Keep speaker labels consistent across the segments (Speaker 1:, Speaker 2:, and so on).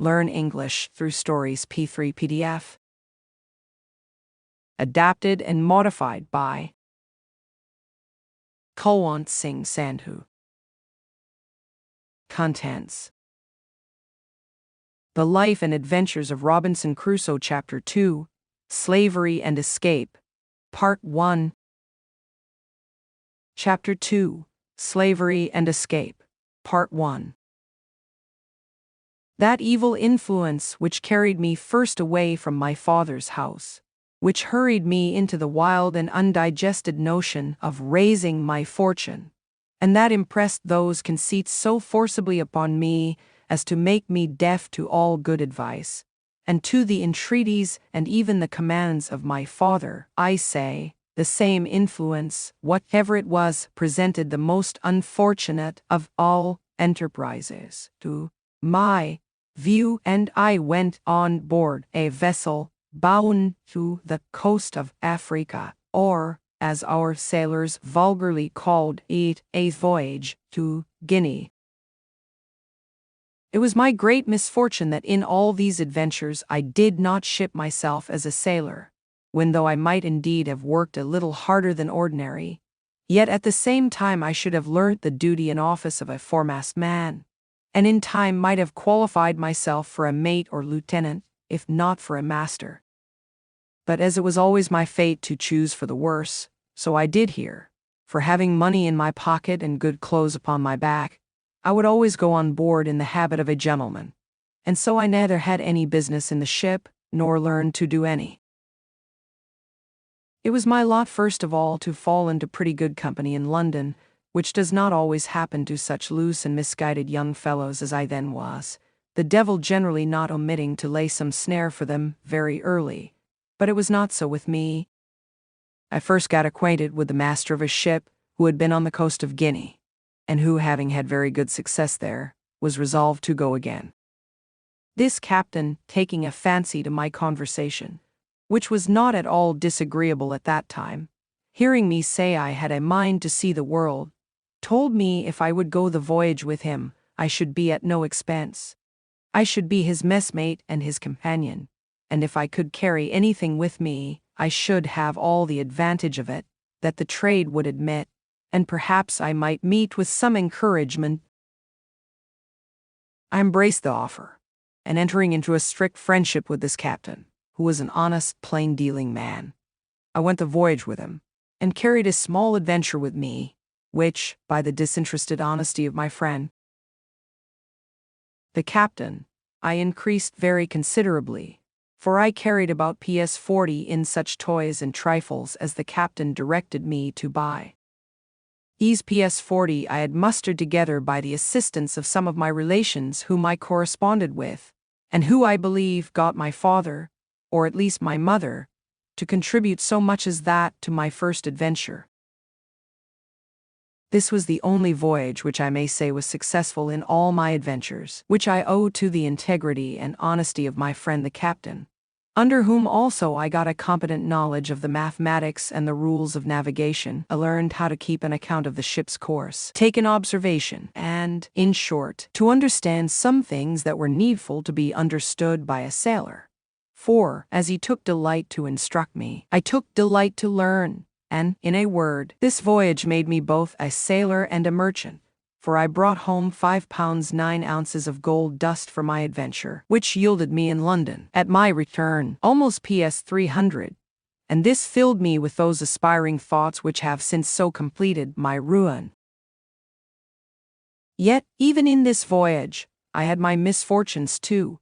Speaker 1: Learn English through Stories P3 PDF. Adapted and modified by Kulwant Singh Sandhu. Contents: The Life and Adventures of Robinson Crusoe, Chapter 2, Slavery and Escape, Part 1. Chapter 2, Slavery and Escape, Part 1. That evil influence which carried me first away from my father's house, which hurried me into the wild and undigested notion of raising my fortune, and that impressed those conceits so forcibly upon me as to make me deaf to all good advice, and to the entreaties and even the commands of my father. I say, the same influence, whatever it was, presented the most unfortunate of all enterprises to my view, and I went on board a vessel bound to the coast of Africa, or, as our sailors vulgarly called it, a voyage to Guinea. It was my great misfortune that in all these adventures I did not ship myself as a sailor, when though I might indeed have worked a little harder than ordinary, yet at the same time I should have learnt the duty and office of a foremast man, and in time might have qualified myself for a mate or lieutenant, if not for a master. But as it was always my fate to choose for the worse, so I did here, for having money in my pocket and good clothes upon my back, I would always go on board in the habit of a gentleman, and so I neither had any business in the ship, nor learned to do any. It was my lot first of all to fall into pretty good company in London, which does not always happen to such loose and misguided young fellows as I then was, the devil generally not omitting to lay some snare for them very early. But it was not so with me. I first got acquainted with the master of a ship who had been on the coast of Guinea, and who, having had very good success there, was resolved to go again. This captain, taking a fancy to my conversation, which was not at all disagreeable at that time, hearing me say I had a mind to see the world, told me if I would go the voyage with him, I should be at no expense. I should be his messmate and his companion, and if I could carry anything with me, I should have all the advantage of it that the trade would admit, and perhaps I might meet with some encouragement. I embraced the offer, and entering into a strict friendship with this captain, who was an honest, plain-dealing man, I went the voyage with him, and carried a small adventure with me, which, by the disinterested honesty of my friend, the captain, I increased very considerably, for I carried about PS40 in such toys and trifles as the captain directed me to buy. These PS40 I had mustered together by the assistance of some of my relations whom I corresponded with, and who I believe got my father, or at least my mother, to contribute so much as that to my first adventure. This was the only voyage which I may say was successful in all my adventures, which I owe to the integrity and honesty of my friend the captain, under whom also I got a competent knowledge of the mathematics and the rules of navigation. I learned how to keep an account of the ship's course, take an observation, and, in short, to understand some things that were needful to be understood by a sailor. For, as he took delight to instruct me, I took delight to learn, and, in a word, this voyage made me both a sailor and a merchant, for I brought home 5 pounds 9 ounces of gold dust for my adventure, which yielded me in London, at my return, almost PS 300, and this filled me with those aspiring thoughts which have since so completed my ruin. Yet, even in this voyage, I had my misfortunes too,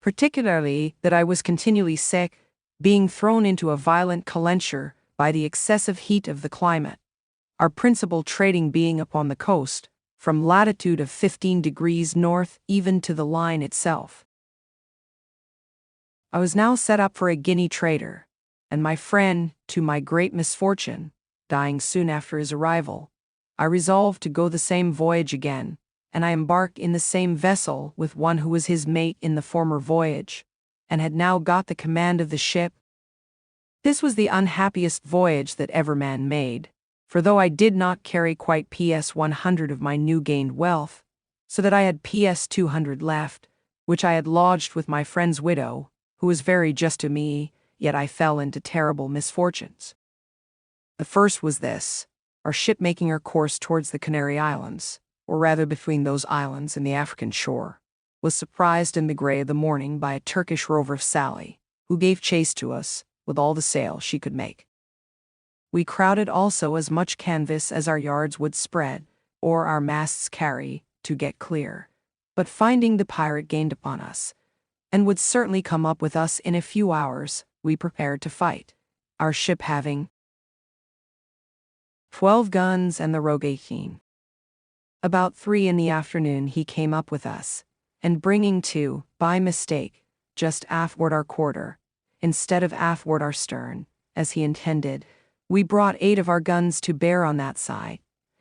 Speaker 1: particularly that I was continually sick, being thrown into a violent calenture by the excessive heat of the climate, our principal trading being upon the coast, from latitude of 15 degrees north even to the line itself. I was now set up for a Guinea trader, and my friend, to my great misfortune, dying soon after his arrival, I resolved to go the same voyage again, and I embarked in the same vessel with one who was his mate in the former voyage, and had now got the command of the ship. This was the unhappiest voyage that ever man made, for though I did not carry quite PS 100 of my new gained wealth, so that I had PS 200 left, which I had lodged with my friend's widow, who was very just to me, yet I fell into terrible misfortunes. The first was this: our ship making her course towards the Canary Islands, or rather between those islands and the African shore, was surprised in the grey of the morning by a Turkish rover Sally, who gave chase to us with all the sail she could make. We crowded also as much canvas as our yards would spread, or our masts carry, to get clear, but finding the pirate gained upon us, and would certainly come up with us in a few hours, we prepared to fight, our ship having 12 guns and the rogue 18. About 3 in the afternoon he came up with us, and bringing to, by mistake, just athwart our quarter, instead of athwart our stern, as he intended, we brought 8 of our guns to bear on that side,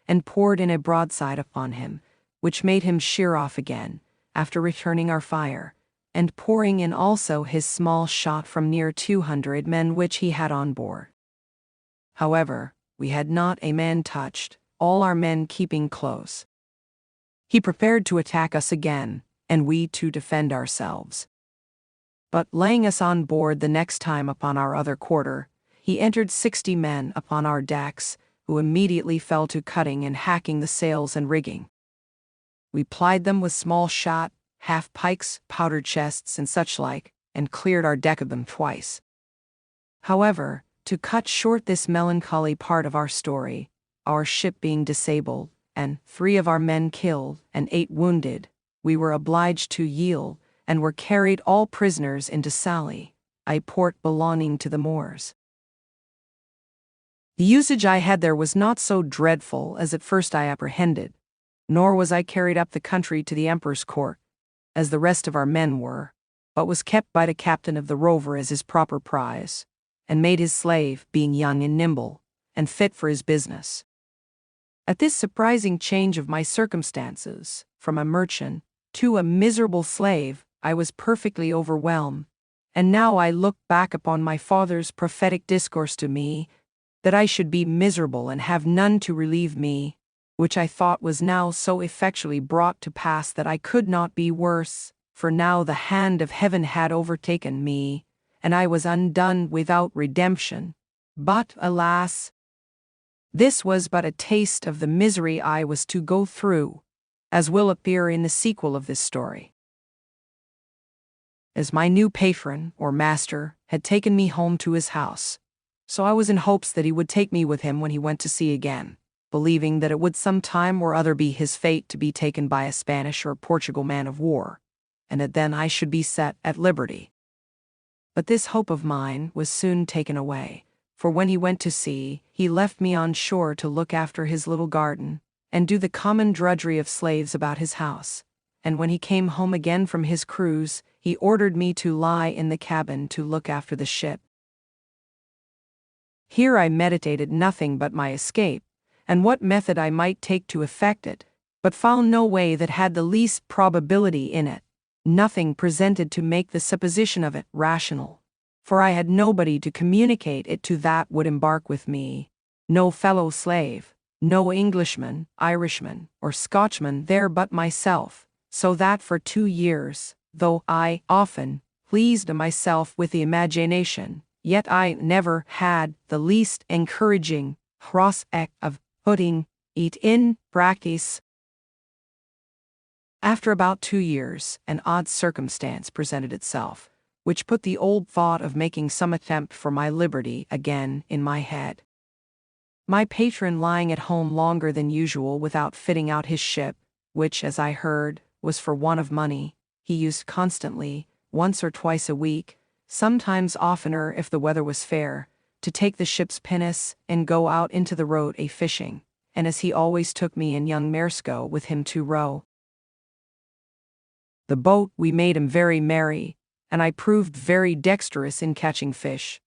Speaker 1: and poured in a broadside upon him, which made him sheer off again, after returning our fire, and pouring in also his small shot from near 200 men which he had on board. However, we had not a man touched, all our men keeping close. He prepared to attack us again, and we to defend ourselves. But laying us on board the next time upon our other quarter, he entered 60 men upon our decks, who immediately fell to cutting and hacking the sails and rigging. We plied them with small shot, half-pikes, powder chests, and such like, and cleared our deck of them twice. However, to cut short this melancholy part of our story, our ship being disabled, and 3 of our men killed and 8 wounded, we were obliged to yield, and were carried all prisoners into Sally, a port belonging to the Moors. The usage I had there was not so dreadful as at first I apprehended, nor was I carried up the country to the Emperor's court, as the rest of our men were, but was kept by the captain of the rover as his proper prize, and made his slave, being young and nimble, and fit for his business. At this surprising change of my circumstances, from a merchant to a miserable slave, I was perfectly overwhelmed, and now I look back upon my father's prophetic discourse to me, that I should be miserable and have none to relieve me, which I thought was now so effectually brought to pass that I could not be worse, for now the hand of heaven had overtaken me, and I was undone without redemption. But, alas, this was but a taste of the misery I was to go through, as will appear in the sequel of this story. As my new patron, or master, had taken me home to his house, so I was in hopes that he would take me with him when he went to sea again, believing that it would some time or other be his fate to be taken by a Spanish or Portugal man of war, and that then I should be set at liberty. But this hope of mine was soon taken away, for when he went to sea, he left me on shore to look after his little garden, and do the common drudgery of slaves about his house, and when he came home again from his cruise, he ordered me to lie in the cabin to look after the ship. Here I meditated nothing but my escape, and what method I might take to effect it, but found no way that had the least probability in it, nothing presented to make the supposition of it rational, for I had nobody to communicate it to that would embark with me, no fellow slave, no Englishman, Irishman, or Scotchman there but myself, so that for 2 years, though I often pleased myself with the imagination, yet I never had the least encouraging prospect of putting it in practice. After about 2 years, an odd circumstance presented itself, which put the old thought of making some attempt for my liberty again in my head. My patron lying at home longer than usual without fitting out his ship, which, as I heard, was for want of money, he used constantly, once or twice a week, sometimes oftener if the weather was fair, to take the ship's pinnace and go out into the road a-fishing, and as he always took me and young Mersco with him to row the boat, we made him very merry, and I proved very dexterous in catching fish,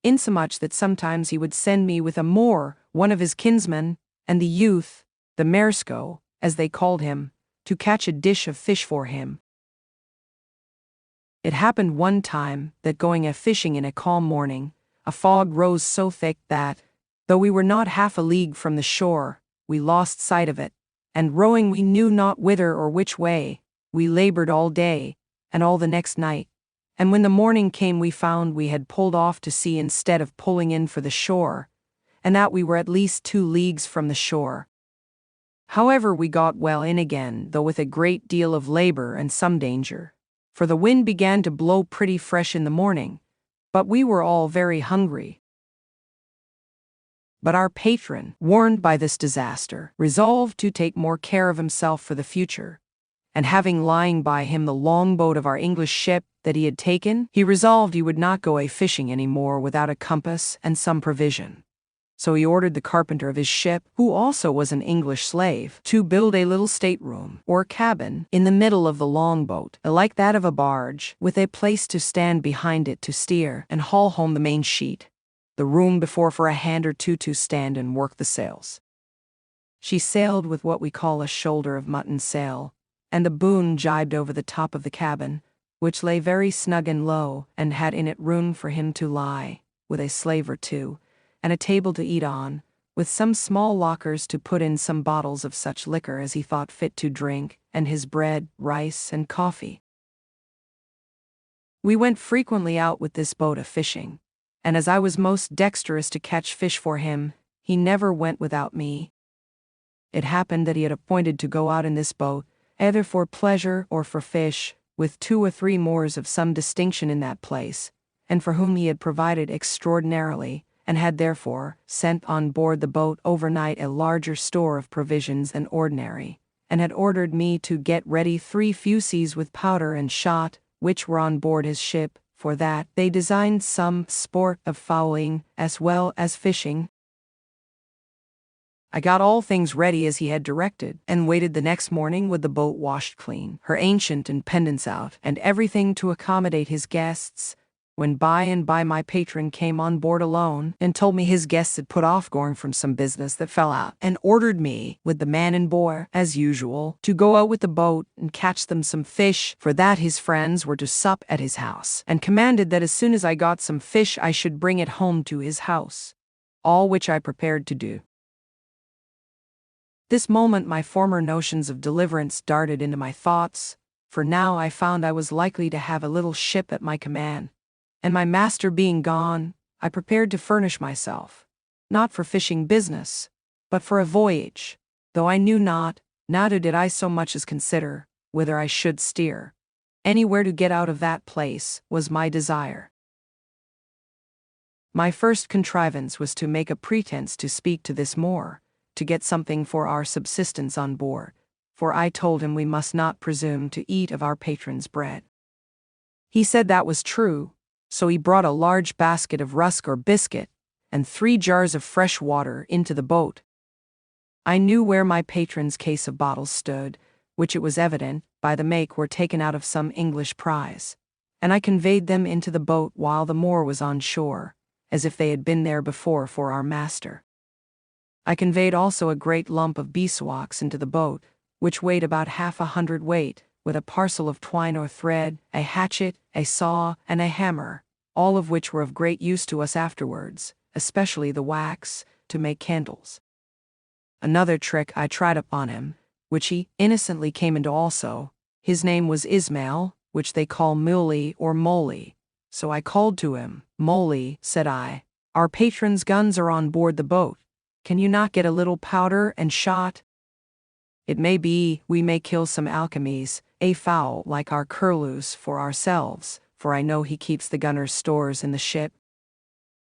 Speaker 1: insomuch that sometimes he would send me with a Moor, one of his kinsmen, and the youth, the Mersco, as they called him, to catch a dish of fish for him. It happened one time that going a-fishing in a calm morning, a fog rose so thick that, though we were not half a league from the shore, we lost sight of it, and rowing we knew not whither or which way, we labored all day, and all the next night. And when the morning came, we found we had pulled off to sea instead of pulling in for the shore, and that we were at least 2 leagues from the shore. However, we got well in again, though with a great deal of labor and some danger, for the wind began to blow pretty fresh in the morning, but we were all very hungry. But our patron, warned by this disaster, resolved to take more care of himself for the future, and having lying by him the longboat of our English ship that he had taken, he resolved he would not go a-fishing any more without a compass and some provision. So he ordered the carpenter of his ship, who also was an English slave, to build a little stateroom, or cabin, in the middle of the longboat, like that of a barge, with a place to stand behind it to steer and haul home the main sheet, the room before for a hand or two to stand and work the sails. She sailed with what we call a shoulder of mutton sail, and the boom jibed over the top of the cabin, which lay very snug and low, and had in it room for him to lie, with a slave or two, and a table to eat on, with some small lockers to put in some bottles of such liquor as he thought fit to drink, and his bread, rice, and coffee. We went frequently out with this boat a-fishing, and as I was most dexterous to catch fish for him, he never went without me. It happened that he had appointed to go out in this boat, either for pleasure or for fish, with 2 or 3 Moors of some distinction in that place, and for whom he had provided extraordinarily, and had therefore sent on board the boat overnight a larger store of provisions than ordinary, and had ordered me to get ready 3 fusees with powder and shot, which were on board his ship, for that they designed some sport of fowling as well as fishing. I got all things ready as he had directed, and waited the next morning with the boat washed clean, her ancient and pendants out, and everything to accommodate his guests, when by and by my patron came on board alone, and told me his guests had put off going from some business that fell out, and ordered me, with the man and boy, as usual, to go out with the boat and catch them some fish, for that his friends were to sup at his house, and commanded that as soon as I got some fish I should bring it home to his house, all which I prepared to do. This moment my former notions of deliverance darted into my thoughts, for now I found I was likely to have a little ship at my command, and my master being gone, I prepared to furnish myself, not for fishing business, but for a voyage, though I knew not, neither did I so much as consider, whither I should steer. Anywhere to get out of that place was my desire. My first contrivance was to make a pretense to speak to this Moor, to get something for our subsistence on board, for I told him we must not presume to eat of our patron's bread. He said that was true, so he brought a large basket of rusk or biscuit, and 3 jars of fresh water into the boat. I knew where my patron's case of bottles stood, which it was evident, by the make, were taken out of some English prize, and I conveyed them into the boat while the Moor was on shore, as if they had been there before for our master. I conveyed also a great lump of beeswax into the boat, which weighed about 1/2 weight, with a parcel of twine or thread, a hatchet, a saw, and a hammer, all of which were of great use to us afterwards, especially the wax, to make candles. Another trick I tried upon him, which he innocently came into also. His name was Ismail, which they call Muley or Moley. So I called to him. Moley, said I, our patron's guns are on board the boat. Can you not get a little powder and shot? It may be we may kill some alchemies, a fowl like our curlews for ourselves, for I know he keeps the gunner's stores in the ship.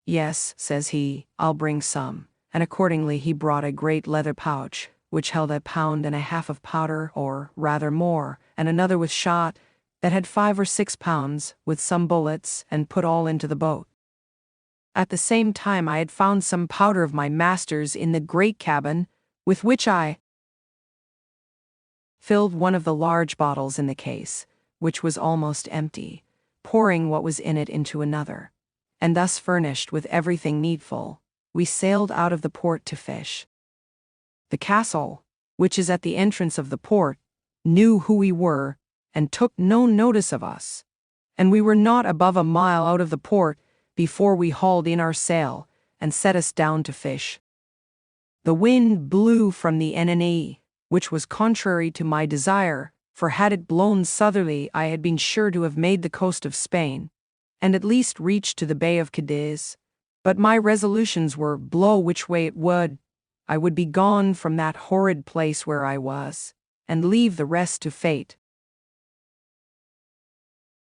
Speaker 1: Yes, says he, I'll bring some, and accordingly he brought a great leather pouch, which held 1.5 pounds of powder, or rather more, and another with shot, that had 5 or 6 pounds, with some bullets, and put all into the boat. At the same time I had found some powder of my master's in the great cabin, with which I filled one of the large bottles in the case, which was almost empty, pouring what was in it into another, and thus furnished with everything needful, we sailed out of the port to fish. The castle, which is at the entrance of the port, knew who we were, and took no notice of us, and we were not above 1 mile out of the port before we hauled in our sail, and set us down to fish. The wind blew from the N&E, which was contrary to my desire, for had it blown southerly I had been sure to have made the coast of Spain, and at least reached to the Bay of Cadiz. But my resolutions were, blow which way it would, I would be gone from that horrid place where I was, and leave the rest to fate.